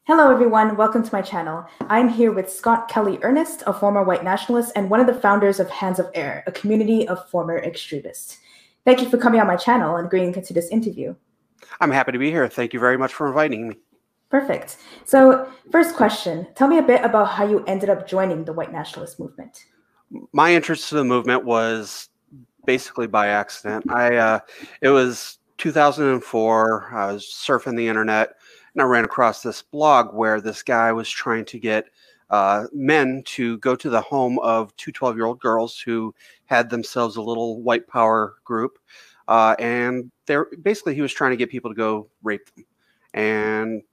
Hello, everyone. Welcome to my channel. I'm here with Scott Kelley Ernest, a former white nationalist and one of the founders of Hands of Air, a community of former extremists. Thank you for coming on my channel and agreeing to this interview. I'm happy to be here. Thank you very much for inviting me. Perfect. So, first question, tell me a bit about how you ended up joining the white nationalist movement. My interest in the movement was basically by accident. It was 2004. I was surfing the internet and I ran across this blog where this guy was trying to get men to go to the home of two 12-year-old girls who had themselves a little white power group. And basically he was trying to get people to go rape them. And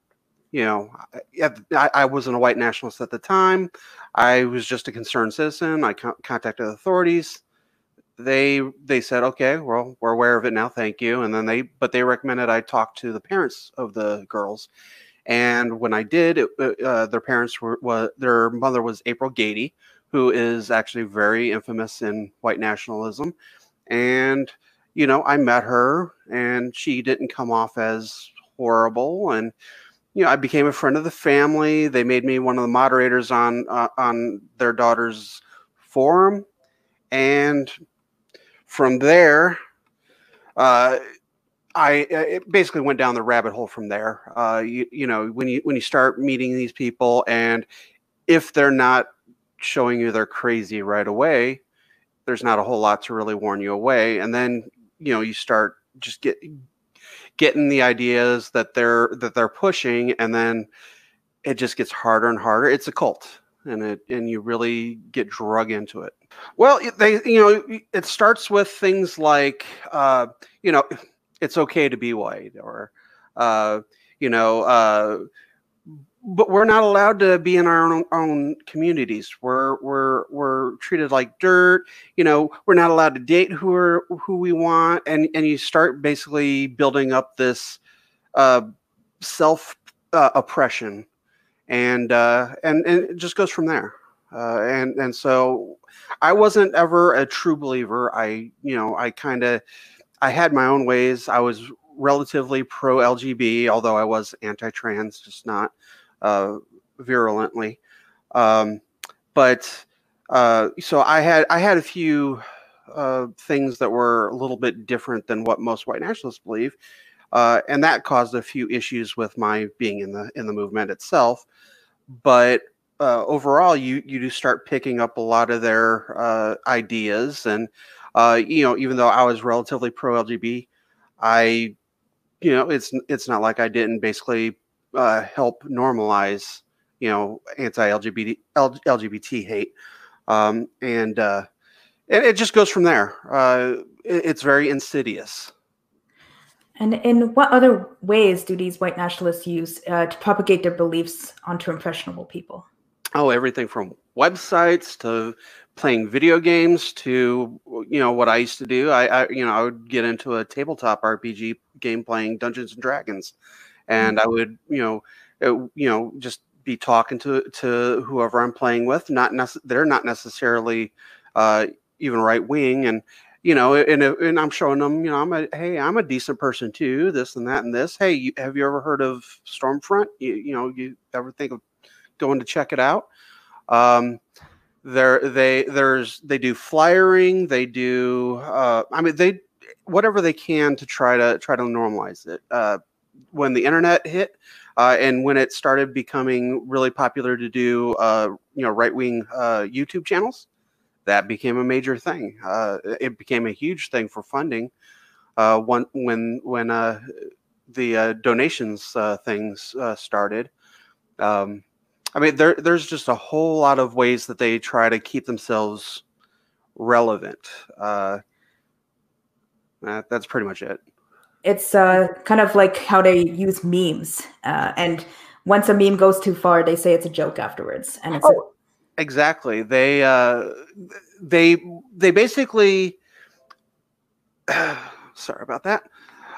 I wasn't a white nationalist at the time. I was just a concerned citizen. I contacted the authorities. They said, okay, well, we're aware of it now. Thank you. And then they recommended I talk to the parents of the girls. And when I did, their parents their mother was April Gady, who is actually very infamous in white nationalism. And, I met her and she didn't come off as horrible. And I became a friend of the family. They made me one of the moderators on their daughter's forum, and from there, it basically went down the rabbit hole from there. When you start meeting these people, and if they're not showing you they're crazy right away, there's not a whole lot to really warn you away, and then you start just getting the ideas that they're pushing, and then it just gets harder and harder. It's a cult, and you really get drug into it. Well, it starts with things like it's okay to be white, or but we're not allowed to be in our own communities. We're treated like dirt. We're not allowed to date who we want, and you start basically building up this self oppression, and it just goes from there. And so I wasn't ever a true believer. I had my own ways. I was relatively pro LGBT, although I was anti-trans, just not virulently. But so I had a few things that were a little bit different than what most white nationalists believe, and that caused a few issues with my being in the movement itself. But overall, you do start picking up a lot of their ideas, and even though I was relatively pro LGBT, it's not like I didn't basically help normalize anti-LGBT hate, and it just goes from there. It's very insidious. And in what other ways do these white nationalists use to propagate their beliefs onto impressionable people? Oh, everything from websites to playing video games to what I used to do. I would get into a tabletop RPG game playing Dungeons and Dragons, and I would just be talking to whoever I'm playing with. They're not necessarily even right wing, and and I'm showing them, I'm a decent person too. This and that and this. Hey, have you ever heard of Stormfront? You ever think of going to check it out? They do flyering. They do. They whatever they can to try to normalize it. When the internet hit, and when it started becoming really popular to do, right-wing YouTube channels, that became a major thing. It became a huge thing for funding. When the donations things started. There's just a whole lot of ways that they try to keep themselves relevant. That's pretty much it. It's kind of like how they use memes, and once a meme goes too far, they say it's a joke afterwards. And it's exactly. They basically sorry about that.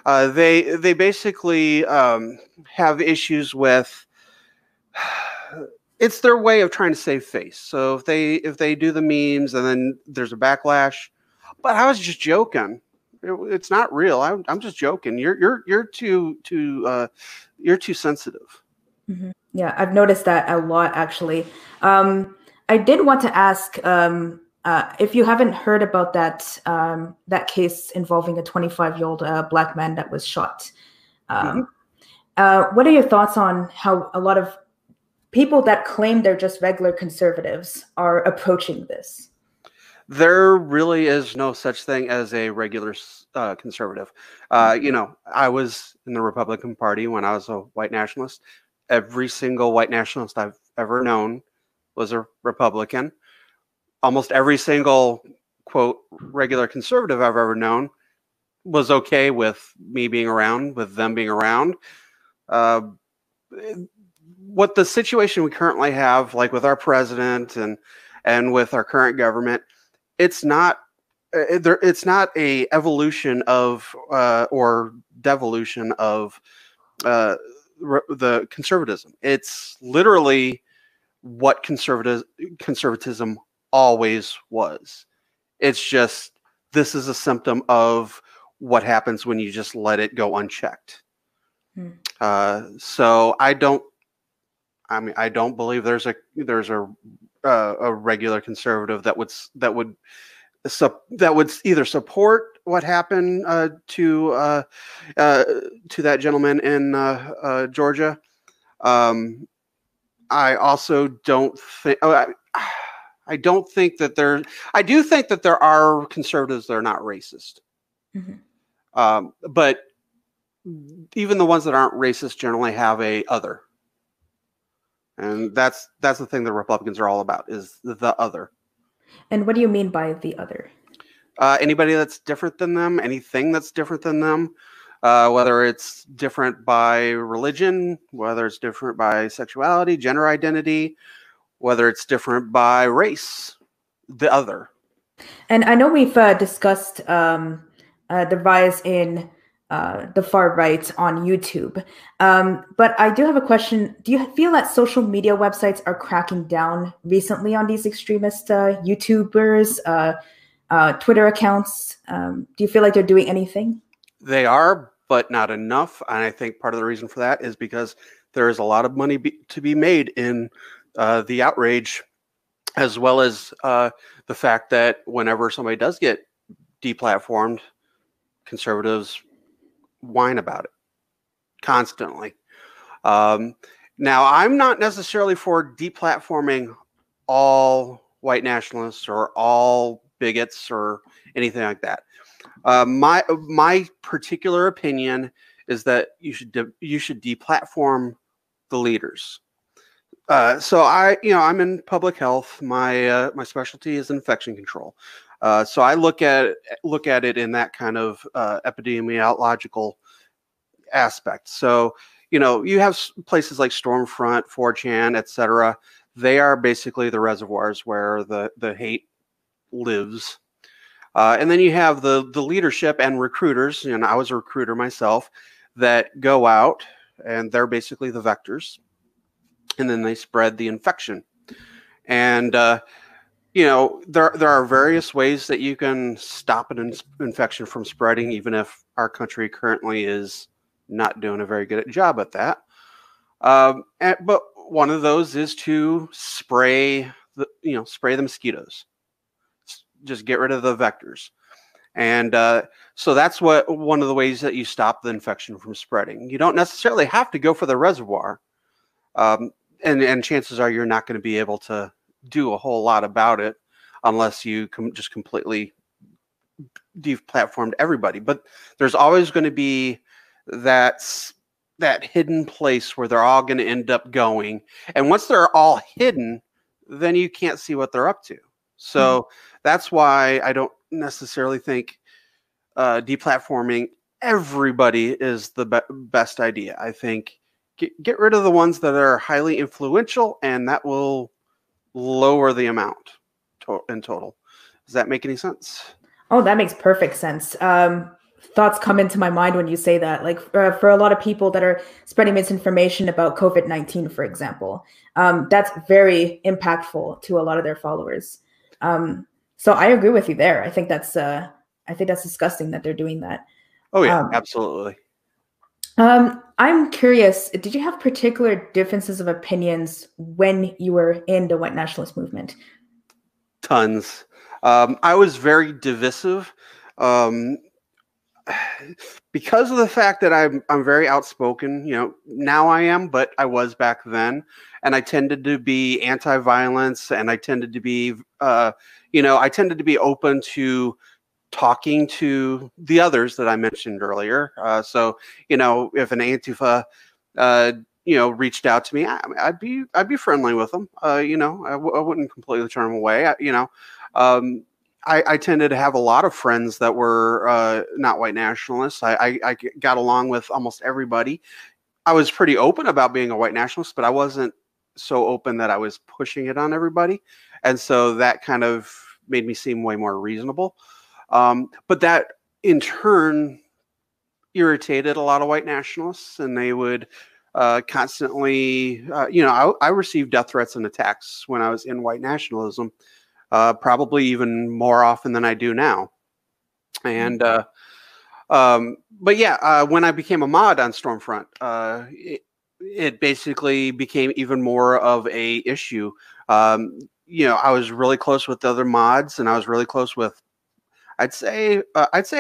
They basically have issues with. It's their way of trying to save face. So if they do the memes and then there's a backlash, but I was just joking. It's not real. I'm just joking. You're too sensitive. Mm-hmm. Yeah, I've noticed that a lot, actually. I did want to ask if you haven't heard about that case involving a 25-year-old black man that was shot. Mhm. What are your thoughts on how a lot of people that claim they're just regular conservatives are approaching this? There really is no such thing as a regular conservative. I was in the Republican Party when I was a white nationalist. Every single white nationalist I've ever known was a Republican. Almost every single, quote, regular conservative I've ever known was okay with me being around, with them being around. Uh, what the situation we currently have, like with our president and with our current government, it's not it's not a evolution of or devolution of the conservatism. It's literally what conservatism always was. It's just this is a symptom of what happens when you just let it go unchecked. Hmm. So I don't believe there's a regular conservative that would either support what happened to that gentleman in Georgia. I also don't think. I don't think that there. I do think that there are conservatives that are not racist, but even the ones that aren't racist generally have a other, and that's the thing that Republicans are all about is the other. And what do you mean by the other? Anybody that's different than them, anything that's different than them, whether it's different by religion, whether it's different by sexuality, gender identity, whether it's different by race, the other. And I know we've discussed the rise in the far right on YouTube. But I do have a question. Do you feel that social media websites are cracking down recently on these extremist YouTubers, Twitter accounts? Do you feel like they're doing anything? They are, but not enough. And I think part of the reason for that is because there is a lot of money to be made in the outrage, as well as the fact that whenever somebody does get deplatformed, conservatives whine about it constantly. Now, I'm not necessarily for deplatforming all white nationalists or all bigots or anything like that. My particular opinion is that you should deplatform the leaders. So I'm in public health. My specialty is infection control. So I look at it in that kind of epidemiological aspect. So you have places like Stormfront, 4chan, etc. They are basically the reservoirs where the hate lives. And then you have the leadership and recruiters. I was a recruiter myself that go out and they're basically the vectors, and then they spread the infection. And there are various ways that you can stop an infection from spreading, even if our country currently is not doing a very good job at that. But one of those is to spray the mosquitoes. Just get rid of the vectors. And so that's one of the ways that you stop the infection from spreading. You don't necessarily have to go for the reservoir. And chances are you're not going to be able to do a whole lot about it unless you just completely deplatformed everybody. But there's always going to be that hidden place where they're all going to end up going. And once they're all hidden, then you can't see what they're up to. So that's why I don't necessarily think deplatforming everybody is the best idea. I think get rid of the ones that are highly influential, and that will lower the amount in total. Does that make any sense? Oh, that makes perfect sense. Thoughts come into my mind when you say that. Like for a lot of people that are spreading misinformation about COVID-19, for example, that's very impactful to a lot of their followers. So I agree with you there. I think that's disgusting that they're doing that. Oh yeah, absolutely. I'm curious, did you have particular differences of opinions when you were in the white nationalist movement? Tons. I was very divisive. Um, because of the fact that I'm very outspoken, now I am, but I was back then, and I tended to be anti-violence, and I tended to be, I tended to be open to talking to the others that I mentioned earlier. So, if an Antifa, uh, reached out to me, I'd be friendly with them. I wouldn't completely turn them away. Um, I tended to have a lot of friends that were not white nationalists. I got along with almost everybody. I was pretty open about being a white nationalist, but I wasn't so open that I was pushing it on everybody. And so that kind of made me seem way more reasonable. But that in turn irritated a lot of white nationalists, and they would constantly, I received death threats and attacks when I was in white nationalism, probably even more often than I do now. And but yeah, when I became a mod on Stormfront, it basically became even more of a issue. I was really close with the other mods, and I was really close with, I'd say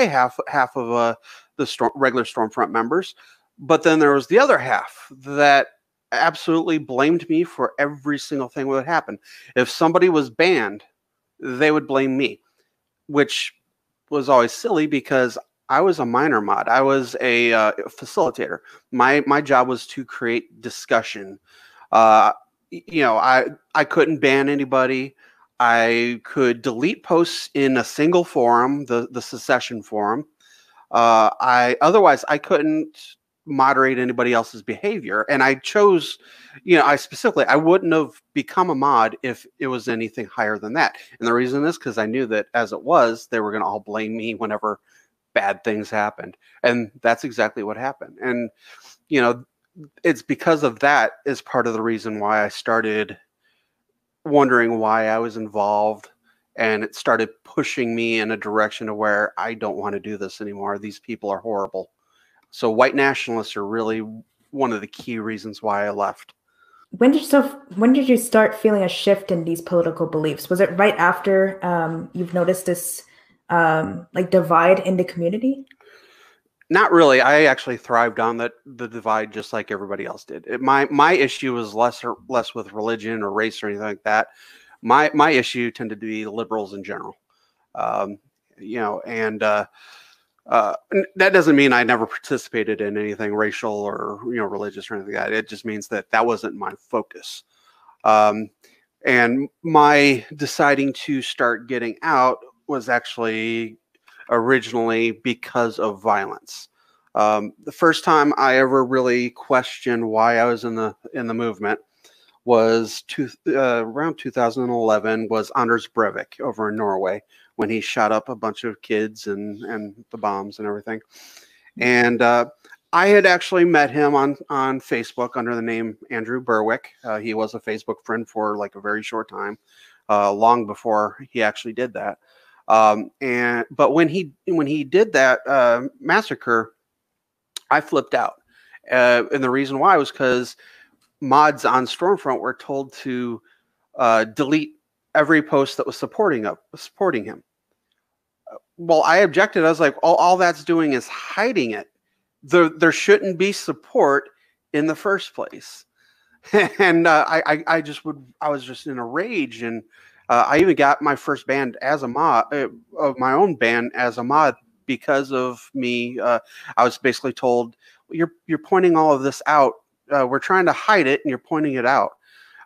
half of the regular Stormfront members. But then there was the other half that absolutely blamed me for every single thing that would happen. If somebody was banned, they would blame me, which was always silly because I was a minor mod. I was a facilitator. My job was to create discussion. Uh, I couldn't ban anybody. I could delete posts in a single forum, the secession forum. I couldn't moderate anybody else's behavior, and I chose, I wouldn't have become a mod if it was anything higher than that. And the reason is because I knew that as it was, they were going to all blame me whenever bad things happened, and that's exactly what happened. And it's because of that is part of the reason why I started wondering why I was involved, and it started pushing me in a direction of where I don't want to do this anymore. These people are horrible. So white nationalists are really one of the key reasons why I left. When did you start feeling a shift in these political beliefs? Was it right after you've noticed this like divide in the community? Not really. I actually thrived on the divide just like everybody else did. My issue was less with religion or race or anything like that. My issue tended to be liberals in general. Um, and that doesn't mean I never participated in anything racial or religious or anything like that. It just means that wasn't my focus. Um, and my deciding to start getting out was actually originally because of violence. The first time I ever really questioned why I was in the movement was around 2011, was Anders Breivik over in Norway, when he shot up a bunch of kids and the bombs and everything. And I had actually met him on Facebook under the name Andrew Berwick. He was a Facebook friend for like a very short time, long before he actually did that. But when he did that massacre, I flipped out. And the reason why was because mods on Stormfront were told to delete every post that was supporting him. Well, I objected. I was like, all that's doing is hiding it. There shouldn't be support in the first place. And I was just in a rage, and I even got my first band as a mod, of my own band as a mod, because of me. I was basically told, you're pointing all of this out. We're trying to hide it, and you're pointing it out.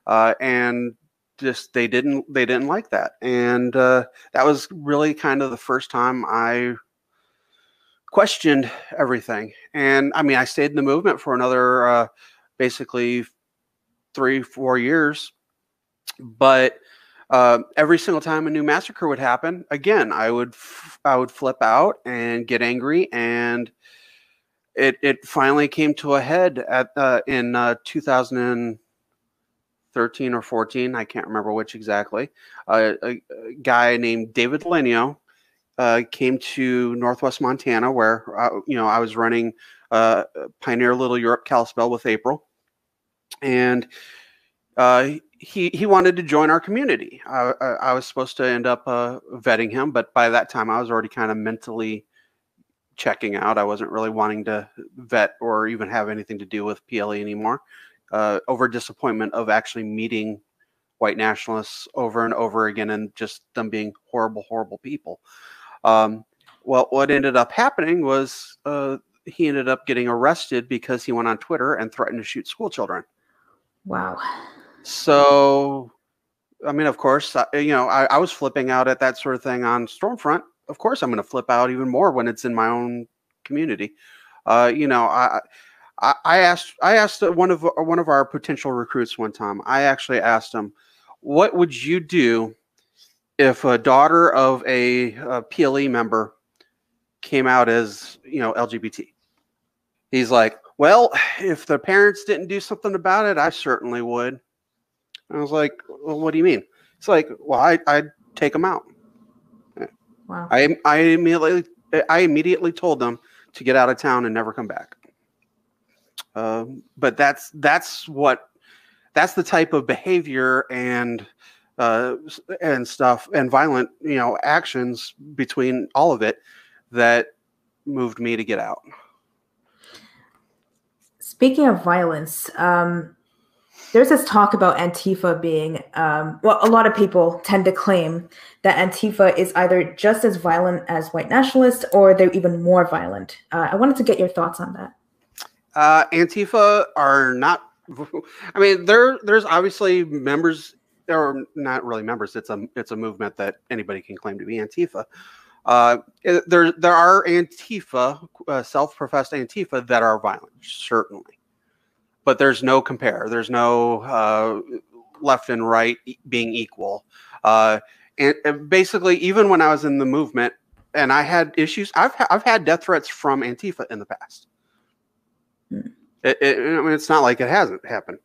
And just they didn't like that, and that was really kind of the first time I questioned everything. And I mean, I stayed in the movement for another basically 3-4 years, but every single time a new massacre would happen, again, I would flip out and get angry, and it finally came to a head at in 2013 or 14. I can't remember which exactly. A guy named David Lenio came to Northwest Montana, where I was running Pioneer Little Europe Kalispell with April, and he wanted to join our community. I was supposed to end up vetting him, but by that time I was already kind of mentally checking out. I wasn't really wanting to vet or even have anything to do with PLE anymore, over disappointment of actually meeting white nationalists over and over again and just them being horrible, horrible people. Well, what ended up happening was he ended up getting arrested because he went on Twitter and threatened to shoot school children. Wow. So, I mean, of course, I was flipping out at that sort of thing on Stormfront. Of course, I'm going to flip out even more when it's in my own community. I asked one of our potential recruits one time. I actually asked him, "What would you do if a daughter of a PLE member came out as LGBT?" He's like, "Well, if the parents didn't do something about it, I certainly would." I was like, "Well, what do you mean?" It's like, "Well, I'd take them out." Wow. I immediately told them to get out of town and never come back. But that's the type of behavior and stuff and violent actions between all of it that moved me to get out. Speaking of violence, there's this talk about Antifa being, well, a lot of people tend to claim that Antifa is either just as violent as white nationalists or they're even more violent. I wanted to get your thoughts on that. Antifa are not, I mean, there's obviously members, or not really members. It's a movement that anybody can claim to be Antifa. There are Antifa, self-professed Antifa that are violent, certainly. But there's no compare. There's no left and right being equal. And basically, even when I was in the movement and I had issues, I've had death threats from Antifa in the past. I mean, it's not like it hasn't happened.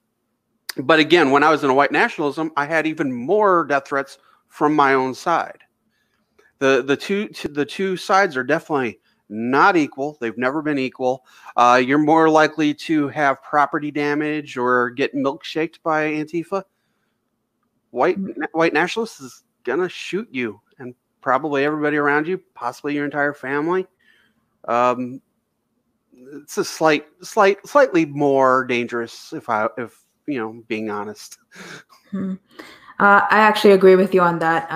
But again, when I was in a white nationalism, I had even more death threats from my own side. The two sides are definitely not equal. They've never been equal. You're more likely to have property damage or get milkshaked by Antifa. White nationalists is gonna shoot you and probably everybody around you, possibly your entire family. It's a slightly more dangerous if being honest. I actually agree with you on that.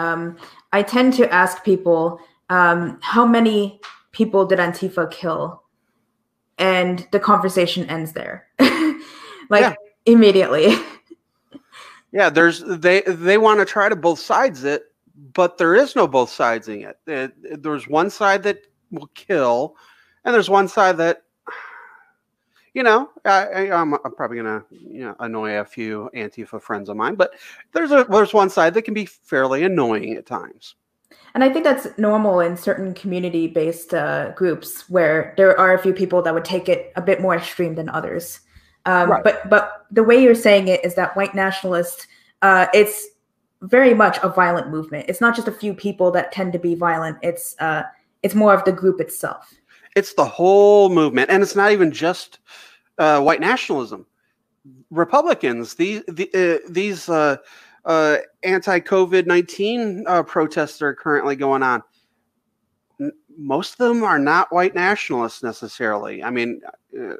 I tend to ask people, how many people did Antifa kill? And the conversation ends there. Immediately. Yeah, they want to try to both sides it, but there is no both sidesing it. There's one side that will kill, and there's one side that, I'm probably gonna annoy a few Antifa friends of mine, but there's one side that can be fairly annoying at times. And I think that's normal in certain community-based groups where there are a few people that would take it a bit more extreme than others. Right. But the way you're saying it is that white nationalists, it's very much a violent movement. It's not just a few people that tend to be violent. It's more of the group itself. It's the whole movement, and it's not even just white nationalism. Republicans, these anti-COVID-19 protests that are currently going on, most of them are not white nationalists necessarily. I mean,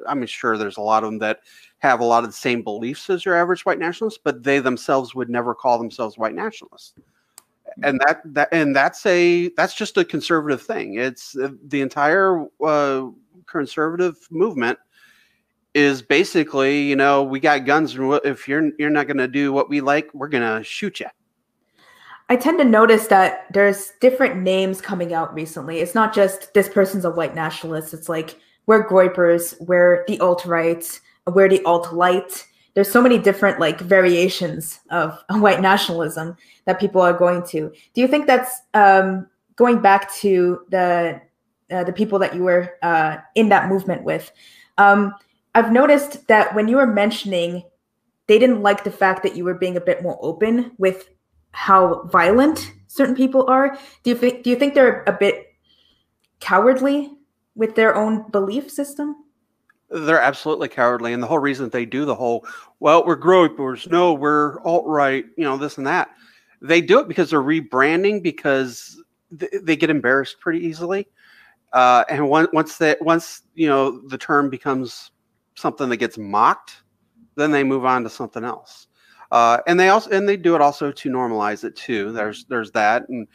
I'm sure there's a lot of them that have a lot of the same beliefs as your average white nationalist, but they themselves would never call themselves white nationalists. And that's just a conservative thing. It's the entire conservative movement is basically, we got guns, and if you're not going to do what we like, we're going to shoot you. I tend to notice that there's different names coming out recently. It's not just this person's a white nationalist. It's like we're Groypers, we're the alt-right, we're the alt-light. There's so many different variations of white nationalism that people are going to. Do you think that's going back to the people that you were in that movement with? I've noticed that when you were mentioning, they didn't like the fact that you were being a bit more open with how violent certain people are. Do you think they're a bit cowardly with their own belief system? They're absolutely cowardly, and the whole reason they do the whole, well, we're gropers, no, we're alt-right, this and that. They do it because they're rebranding, because they get embarrassed pretty easily. And once the term becomes something that gets mocked, then they move on to something else. And they do it also to normalize it too. There's that, and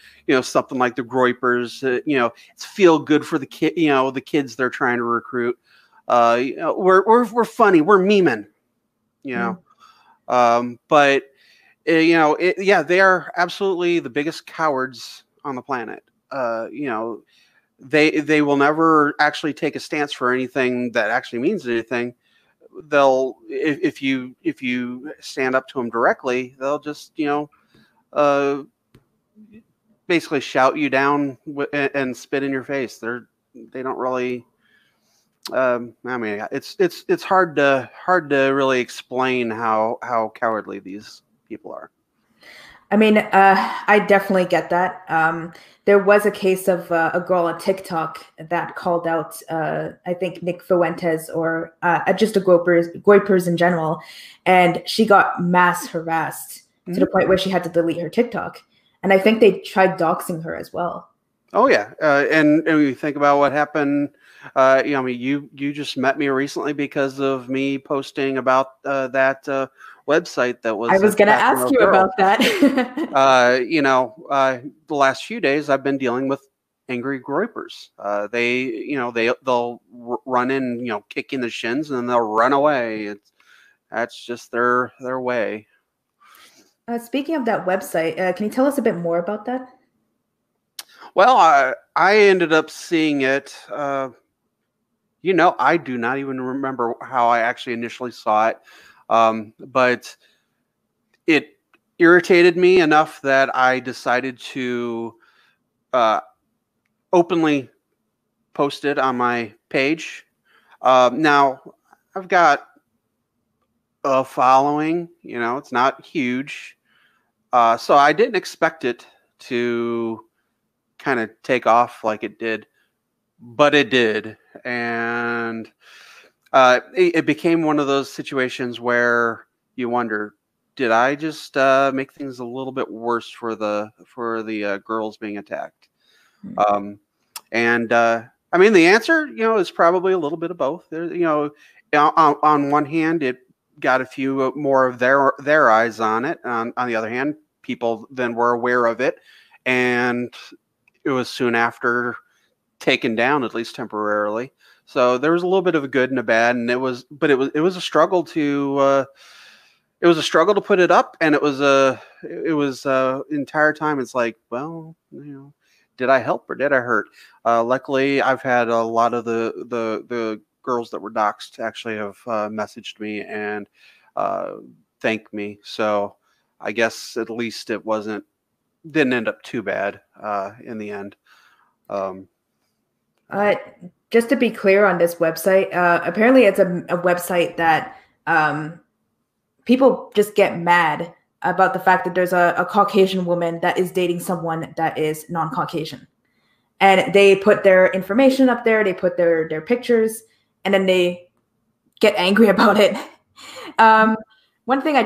something like the groypers. It's feel good for the kid. The kids they're trying to recruit. We're funny. We're memeing. But yeah, they are absolutely the biggest cowards on the planet. They will never actually take a stance for anything that actually means anything. They'll, if you stand up to them directly, they'll just basically shout you down and spit in your face. They don't really. I mean, it's hard to really explain how cowardly these people are. I mean, I definitely get that. There was a case of a girl on TikTok that called out, I think, Nick Fuentes, or just a groypers in general, and she got mass harassed to the point where she had to delete her TikTok. And I think they tried doxing her as well. Oh yeah, and when you think about what happened, I mean, you just met me recently because of me posting about that website that was. I was going to ask you about that. The last few days I've been dealing with angry groypers. They'll run in, kick in the shins, and then they'll run away. That's just their way. Speaking of that website, can you tell us a bit more about that? Well, I ended up seeing it. I do not even remember how I actually initially saw it, but it irritated me enough that I decided to openly post it on my page. Now, I've got a following. It's not huge, so I didn't expect it to kind of take off like it did, but it did. And it became one of those situations where you wonder, did I just make things a little bit worse for the girls being attacked? I mean, the answer, is probably a little bit of both. On one hand, it got a few more of their eyes on it. On the other hand, people then were aware of it, and it was soon after taken down, at least temporarily. So there was a little bit of a good and a bad, and it was a struggle to put it up, and it was entire time it's like, well, did I help or did I hurt? Luckily, I've had a lot of the girls that were doxxed actually have messaged me and thanked me. So I guess at least it didn't end up too bad in the end. Just to be clear on this website, apparently it's a website that people just get mad about the fact that there's a Caucasian woman that is dating someone that is non-Caucasian. And they put their information up there, they put their pictures, and then they get angry about it. One thing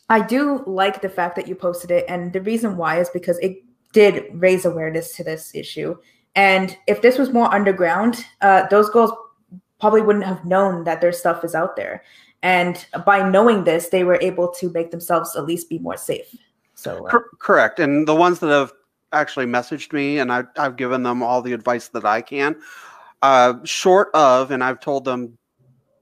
I do like the fact that you posted it, and the reason why is because it did raise awareness to this issue. And if this was more underground, those girls probably wouldn't have known that their stuff is out there. And by knowing this, they were able to make themselves at least be more safe. So correct. And the ones that have actually messaged me, and I've given them all the advice that I can, short of, and I've told them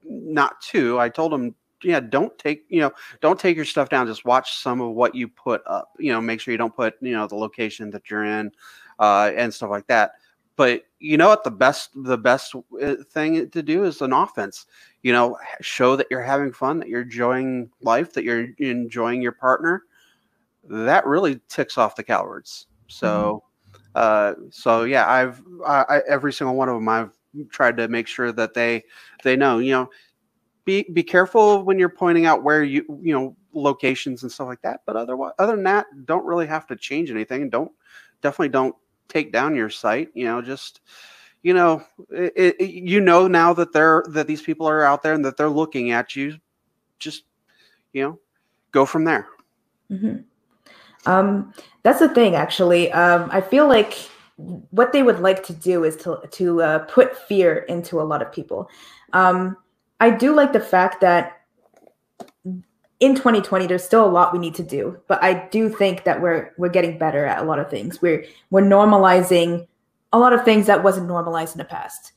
not to. I told them, yeah, don't take your stuff down. Just watch some of what you put up. Make sure you don't put the location that you're in and stuff like that. But what the best thing to do is an offense. Show that you're having fun, that you're enjoying life, that you're enjoying your partner. That really ticks off the cowards. So, yeah, every single one of them, I've tried to make sure that they know. Be careful when you're pointing out where locations and stuff like that. But other than that, don't really have to change anything, and definitely don't take down your site. Just you know, you know now that these people are out there and that they're looking at you. Just, you know, go from there. Mm-hmm. That's the thing, actually. I feel like what they would like to do is to put fear into a lot of people. I do like the fact that in 2020, there's still a lot we need to do, but I do think that we're getting better at a lot of things. We're normalizing a lot of things that wasn't normalized in the past.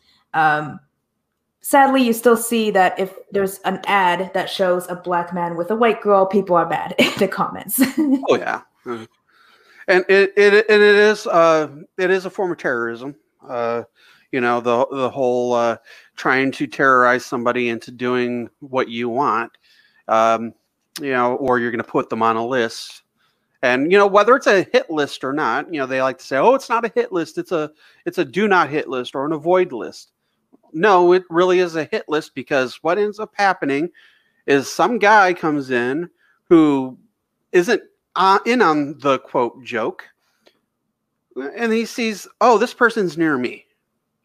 Sadly, you still see that if there's an ad that shows a black man with a white girl, people are mad in the comments. Oh yeah, and it is a form of terrorism. You know, the whole trying to terrorize somebody into doing what you want. You know, or you're going to put them on a list. And, you know, whether it's a hit list or not, you know, they like to say, oh, it's not a hit list. It's a do not hit list or an avoid list. No, it really is a hit list, because what ends up happening is some guy comes in who isn't in on the quote joke, and he sees, oh, this person's near me.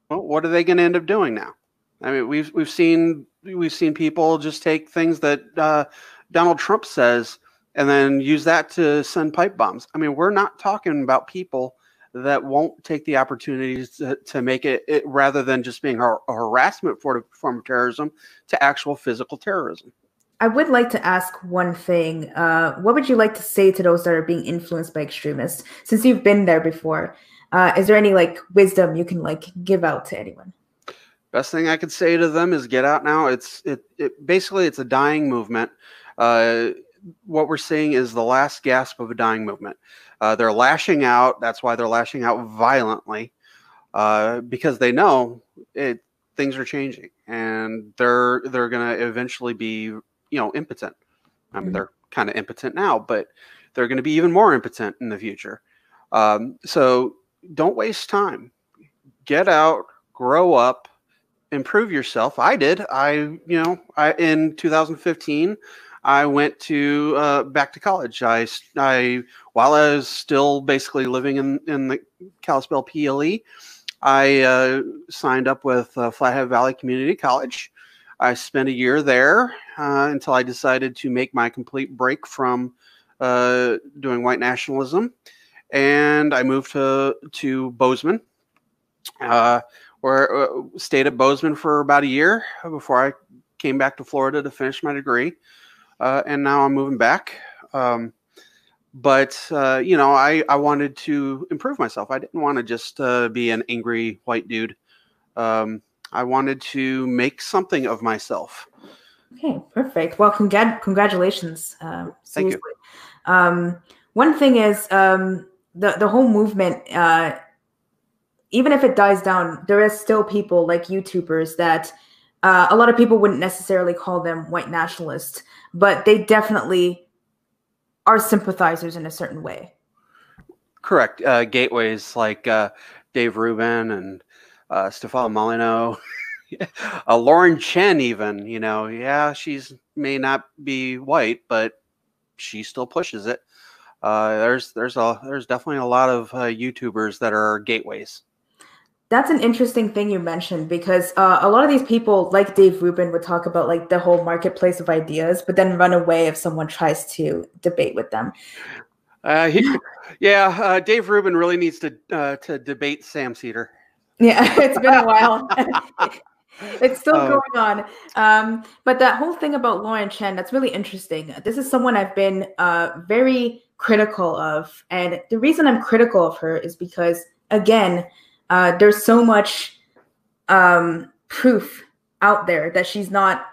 Well, what are they going to end up doing now? I mean, we've seen people just take things that Donald Trump says and then use that to send pipe bombs. I mean, we're not talking about people that won't take the opportunities to make it rather than just being a harassment form of terrorism, to actual physical terrorism. I would like to ask one thing. What would you like to say to those that are being influenced by extremists? Since you've been there before, is there any like wisdom you can like give out to anyone? Best thing I could say to them is get out now. Basically it's a dying movement. What we're seeing is the last gasp of a dying movement. They're lashing out. That's why they're lashing out violently, because they know things are changing, and they're going to eventually be, you know, impotent. I mean, they're kind of impotent now, but they're going to be even more impotent in the future. So don't waste time. Get out, grow up, improve yourself. I did. In 2015, I went to back to college. While I was still basically living in the Kalispell PLE, I signed up with Flathead Valley Community College. I spent a year there until I decided to make my complete break from doing white nationalism, and I moved to Bozeman, where stayed at Bozeman for about a year before I came back to Florida to finish my degree. And now I'm moving back. But you know, I wanted to improve myself. I didn't want to just be an angry white dude. I wanted to make something of myself. Okay, perfect. Well, congratulations. Thank you. One thing is the whole movement, even if it dies down, there is still people like YouTubers that a lot of people wouldn't necessarily call them white nationalists, but they definitely are sympathizers in a certain way. Correct. Gateways like Dave Rubin and Stefan Molyneux, Lauren Chen, even, you know, yeah, she's may not be white, but she still pushes it. There's definitely a lot of YouTubers that are gateways. That's an interesting thing you mentioned, because a lot of these people, like Dave Rubin, would talk about like the whole marketplace of ideas, but then run away if someone tries to debate with them. Dave Rubin really needs to debate Sam Cedar. Yeah, it's been a while. It's still going on. But that whole thing about Lauren Chen, that's really interesting. This is someone I've been very critical of. And the reason I'm critical of her is because, again, there's so much proof out there that she's not,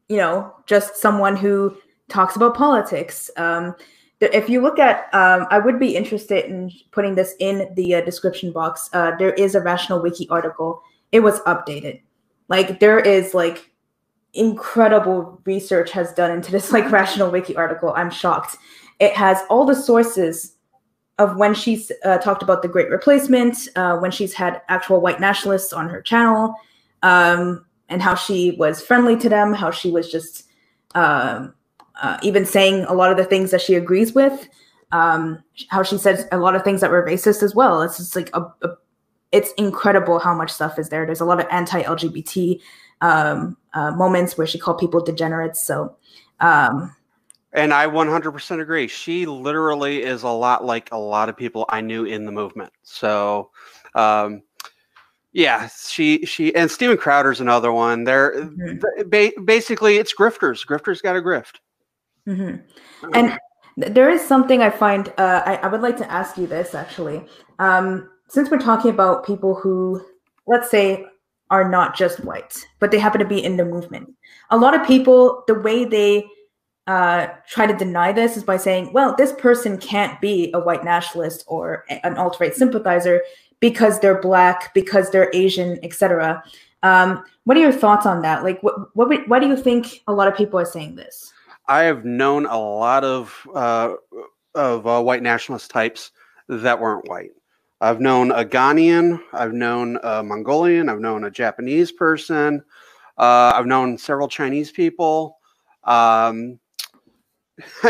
you know, just someone who talks about politics. If you look at, I would be interested in putting this in the description box. There is a Rational Wiki article. It was updated. Like, there is like incredible research has done into this like Rational Wiki article. I'm shocked. It has all the sources of when she's talked about the Great Replacement, when she's had actual white nationalists on her channel, and how she was friendly to them, how she was just even saying a lot of the things that she agrees with, how she said a lot of things that were racist as well. It's just like it's incredible how much stuff is there. There's a lot of anti-LGBT moments where she called people degenerates. So, and I 100% agree. She literally is a lot like a lot of people I knew in the movement. So, yeah, she and Steven Crowder's another one. They're basically it's grifters. Grifters got to grift. And there is something I find I would like to ask you this actually. Since we're talking about people who, let's say, are not just white, but they happen to be in the movement. A lot of people, the way they try to deny this is by saying, well, this person can't be a white nationalist or an alt-right sympathizer because they're Black, because they're Asian, etc. What are your thoughts on that? Like, why do you think a lot of people are saying this? I have known a lot of white nationalist types that weren't white. I've known a Ghanaian, I've known a Mongolian, I've known a Japanese person, I've known several Chinese people. I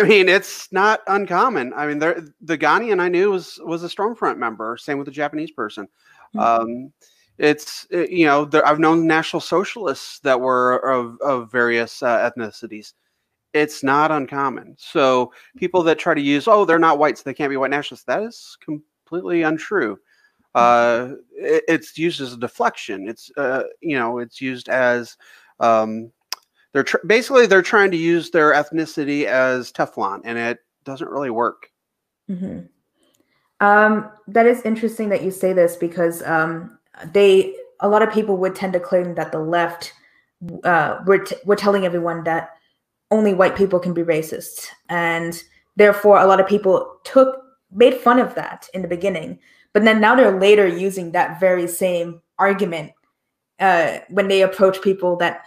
mean, it's not uncommon. I mean, the Ghanaian I knew was a Stormfront member. Same with the Japanese person. You know, I've known National Socialists that were of various ethnicities. It's not uncommon. So people that try to use, oh, they're not white, so they can't be white nationalists. That is completely untrue. It's used as a deflection. It's you know, it's used as basically they're trying to use their ethnicity as Teflon, and it doesn't really work. That is interesting that you say this because a lot of people would tend to claim that the left we're telling everyone that only white people can be racist, and therefore a lot of people made fun of that in the beginning, but then now they're later using that very same argument when they approach people that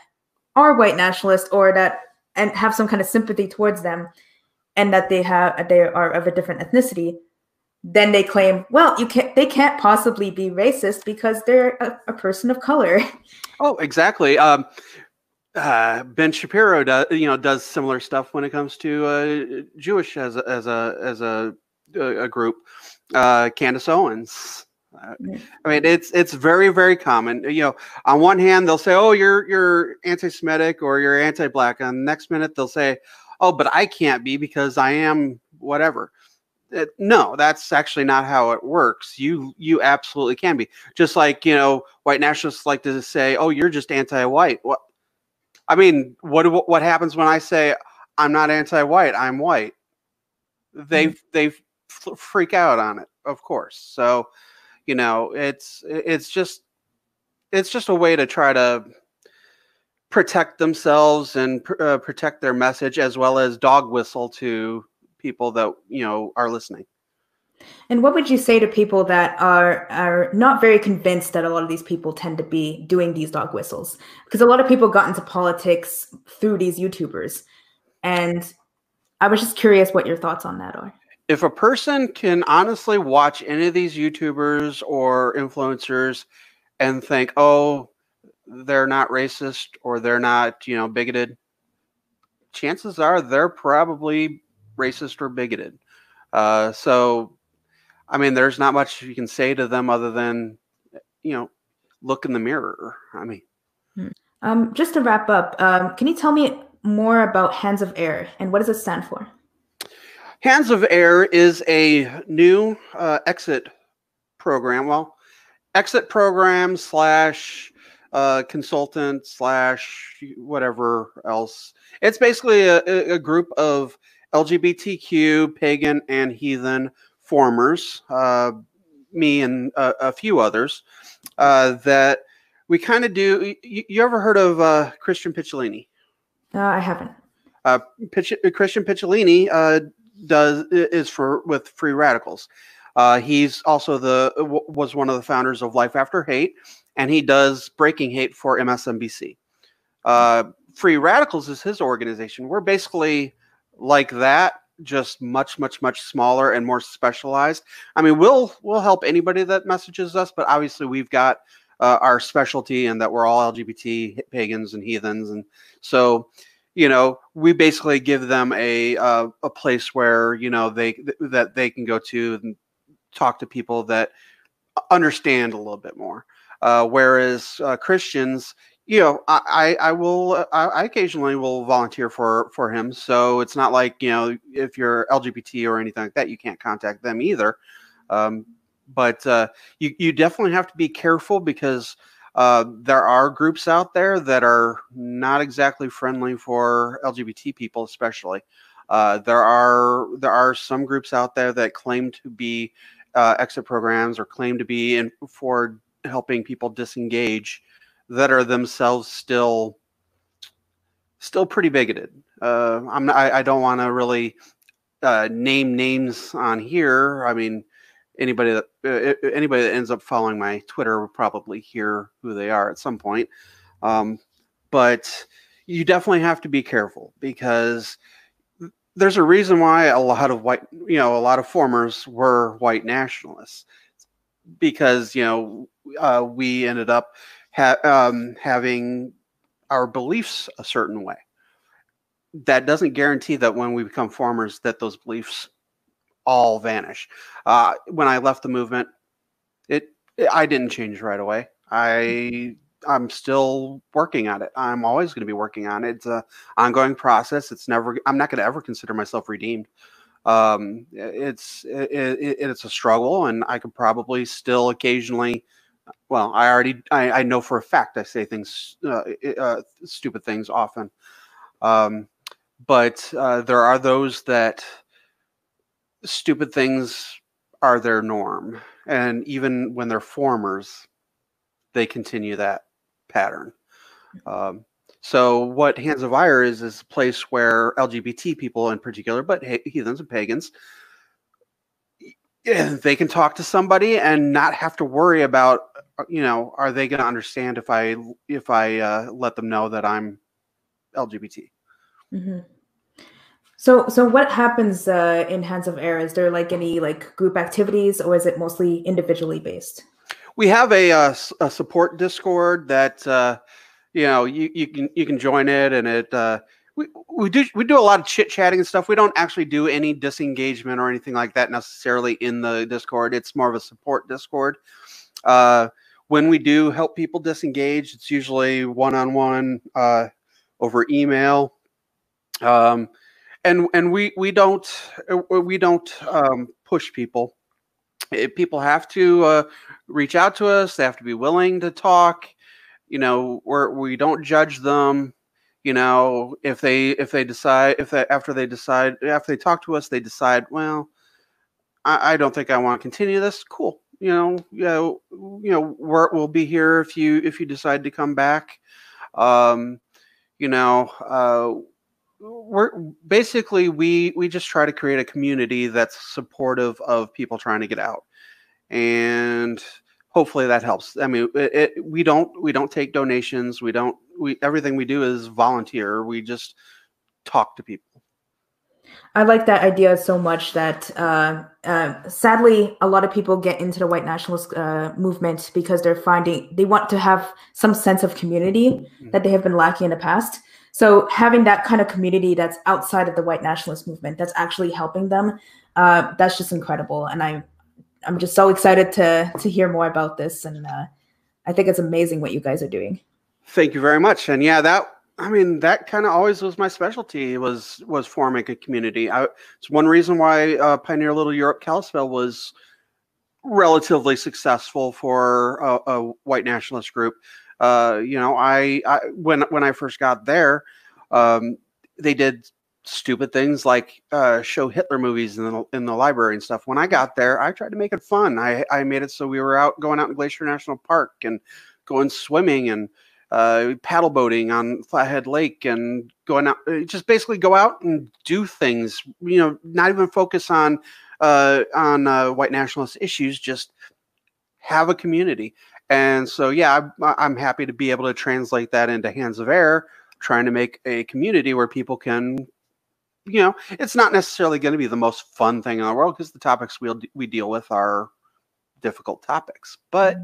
are white nationalists or that and have some kind of sympathy towards them, and that they are of a different ethnicity. Then they claim, well, they can't possibly be racist because they're a person of color. Oh, exactly. Ben Shapiro does similar stuff when it comes to Jewish as a group. Candace Owens. I mean, it's very, very common. You know, on one hand, they'll say, "Oh, you're anti-Semitic or you're anti-Black," and the next minute they'll say, "Oh, but I can't be because I am whatever." No, that's actually not how it works. You absolutely can be. Just like, you know, white nationalists like to say, "Oh, you're just anti-white." What? I mean, what happens when I say I'm not anti-white? I'm white. They freak out on it, of course. So, you know, it's just a way to try to protect themselves and protect their message, as well as dog whistle to people that, you know, are listening. And what would you say to people that are not very convinced that a lot of these people tend to be doing these dog whistles? Because a lot of people got into politics through these YouTubers. And I was just curious what your thoughts on that are. If a person can honestly watch any of these YouTubers or influencers and think, oh, they're not racist or they're not, you know, bigoted, chances are they're probably racist or bigoted. So, I mean, there's not much you can say to them other than, you know, look in the mirror. I mean, just to wrap up, can you tell me more about Hands of Air and what does it stand for? Hands of Air is a new exit program. Well, exit program / consultant / whatever else. It's basically a group of LGBTQ, pagan, and heathen formers, me and a few others, that we kind of do. You ever heard of Christian Picciolini? I haven't. Christian Picciolini is with Free Radicals. He's also was one of the founders of Life After Hate, and he does Breaking Hate for MSNBC. Free Radicals is his organization. We're basically like that, just much, much, much smaller and more specialized. I mean, we'll help anybody that messages us, but obviously we've got our specialty in that we're all LGBT pagans and heathens, and so, you know, we basically give them a place where, you know, they can go to and talk to people that understand a little bit more. Whereas Christians, you know, I occasionally will volunteer for him. So it's not like, you know, if you're LGBT or anything like that, you can't contact them either. But you definitely have to be careful, because there are groups out there that are not exactly friendly for LGBT people, especially. There are some groups out there that claim to be exit programs, or claim to be for helping people disengage, that are themselves still pretty bigoted. I don't want to really name names on here. I mean, anybody that ends up following my Twitter will probably hear who they are at some point. But you definitely have to be careful, because there's a reason why a lot of formers were white nationalists, because, you know, we ended up having our beliefs a certain way. That doesn't guarantee that when we become formers that those beliefs all vanish. When I left the movement, I didn't change right away. I'm still working on it. I'm always going to be working on it. It's an ongoing process. I'm not going to ever consider myself redeemed. It's a struggle, and I could probably still occasionally. Well, I know for a fact I say things, stupid things often. But there are those that stupid things are their norm, and even when they're formers, they continue that pattern. So what Hands of Ire is a place where LGBT people in particular, but heathens and pagans, they can talk to somebody and not have to worry about, you know, are they going to understand if I let them know that I'm LGBT. Mm-hmm. So what happens in Hands of Air? Is there like any like group activities, or is it mostly individually based? We have a support Discord that you know, you can join it, and it we do a lot of chit chatting and stuff. We don't actually do any disengagement or anything like that necessarily in the Discord. It's more of a support Discord. When we do help people disengage, it's usually one-on-one over email. And we don't push people. People have to reach out to us. They have to be willing to talk. You know, we don't judge them. You know, if they decide, after they talk to us, they decide, well, I don't think I want to continue this. Cool. We'll be here if you decide to come back. You know, we're basically we just try to create a community that's supportive of people trying to get out, and hopefully that helps. I mean, we don't take donations. Everything we do is volunteer. We just talk to people. I like that idea so much that sadly a lot of people get into the white nationalist movement because they want to have some sense of community that they have been lacking in the past. So having that kind of community that's outside of the white nationalist movement, that's actually helping them, that's just incredible. And I'm just so excited to hear more about this. And I think it's amazing what you guys are doing. Thank you very much. And yeah, that kind of always was my specialty, was forming a community. It's one reason why Pioneer Little Europe Kalispell was relatively successful for a white nationalist group. You know, when I first got there, they did stupid things like show Hitler movies in the library and stuff. When I got there, I tried to make it fun. I made it so we were going out in Glacier National Park and going swimming and paddle boating on Flathead Lake, and going out, just basically go out and do things, you know, not even focus on white nationalist issues, just have a community. And so, yeah, I'm happy to be able to translate that into Hands of Air, trying to make a community where people can, you know, it's not necessarily going to be the most fun thing in the world, because the topics we deal with are difficult topics, but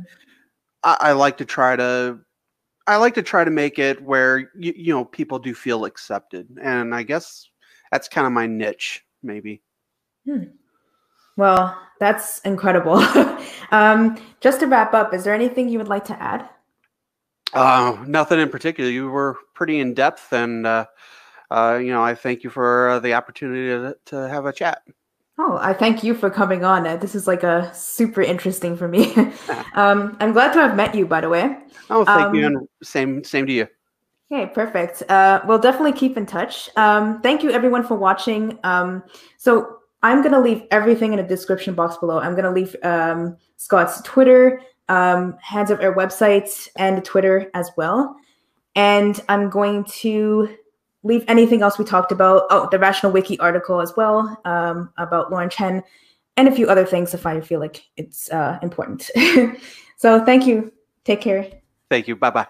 I like to try to make it where you know, people do feel accepted, and I guess that's kind of my niche, maybe. Well, that's incredible. Just to wrap up, is there anything you would like to add? Nothing in particular. You were pretty in depth, and I thank you for the opportunity to have a chat. Oh, I thank you for coming on. This is like a super interesting for me. I'm glad to have met you, by the way. Oh, thank you, and same to you. Okay, perfect. We'll definitely keep in touch. Thank you everyone for watching. So I'm going to leave everything in the description box below. I'm going to leave Scott's Twitter, Hands of Air website, and Twitter as well. And I'm going to leave anything else we talked about. Oh, the Rational Wiki article as well, about Lauren Chen, and a few other things if I feel like it's important. So thank you. Take care. Thank you. Bye-bye.